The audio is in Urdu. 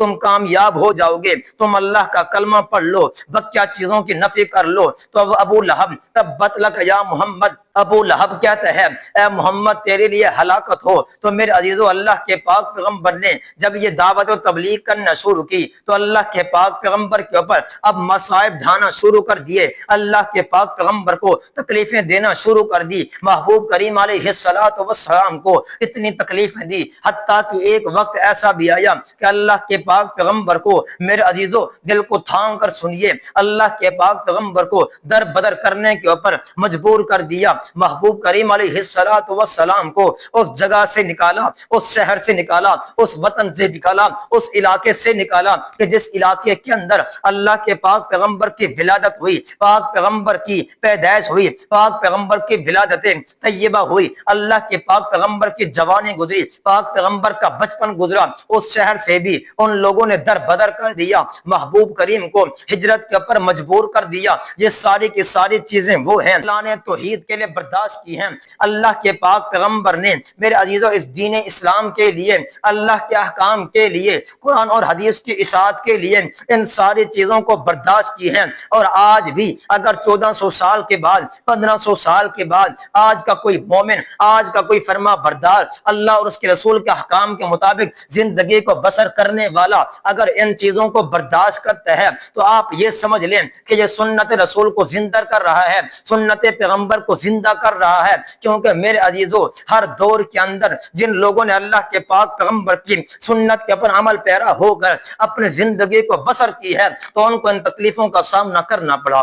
تم کامیاب ہو جاؤ گے، تم اللہ کا کلمہ پڑھ لو، بکیا چیزوں کی نفی کر لو۔ تو اب ابو لہب تبت لک یا محمد، ابو لہب کہتا ہے اے محمد تیرے لیے ہلاکت ہو۔ تو میرے عزیزو اللہ کے پاک پیغمبر نے جب یہ دعوت و تبلیغ کرنا شروع کی تو اللہ کے پاک پیغمبر کے اوپر اب مصائب ڈھانا شروع کر دیے، اللہ کے پاک پیغمبر کو تکلیفیں دینا شروع کر دی، محبوب کریم علیہ الصلوۃ والسلام کو اتنی تکلیفیں دی، حتیٰ کہ ایک وقت ایسا بھی آیا کہ اللہ کے پاک پیغمبر کو میرے عزیزو دل کو تھام کر سنیے، اللہ کے پاک پیغمبر کو در بدر کرنے کے اوپر مجبور کر دیا۔ محبوب کریم علیہ الصلوۃ والسلام کو اس جگہ سے نکالا، اس شہر سے نکالا، اس وطن سے نکالا، اس علاقے سے نکالا کہ جس علاقے کے اندر اللہ کے پاک پیغمبر کی ولادت ہوئی، پاک پیغمبر کی پیدائش ہوئی، پاک پیغمبر کی ولادت طیبہ ہوئی، اللہ کے پاک پیغمبر کی جوانی گزری، پاک پیغمبر کا بچپن گزرا، اس شہر سے بھی ان لوگوں نے در بدر کر دیا، محبوب کریم کو ہجرت کے اوپر مجبور کر دیا۔ یہ ساری کی ساری چیزیں وہ ہیں اللہ نے توحید کے لیے برداشت کی ہیں، اللہ کے پاک پیغمبر نے میرے عزیزو اس دین اسلام کے لیے، اللہ کے احکام کے لیے، قرآن اور حدیث کی اشاعت کے لیے ان ساری چیزوں کو برداشت کی ہیں۔ اور آج بھی اگر 1400 سال کے بعد، 1500 سال کے بعد آج کا کوئی مومن، آج کا کوئی فرما بردار، اللہ اور اس کے رسول کے احکام کے مطابق زندگی کو بسر کرنے والا اگر ان چیزوں کو برداشت کرتا ہے تو آپ یہ سمجھ لیں کہ یہ سنت رسول کو زندہ کر رہا ہے، سنت پیغمبر کو زندہ کر رہا ہے۔ کیونکہ میرے عزیزو ہر دور کے اندر جن لوگوں نے اللہ کے پاک پیغمبر کی سنت کے اوپر عمل پیرا ہو کر اپنی زندگی کو بسر کی ہے تو ان کو ان تکلیفوں کا سامنا کرنا پڑا۔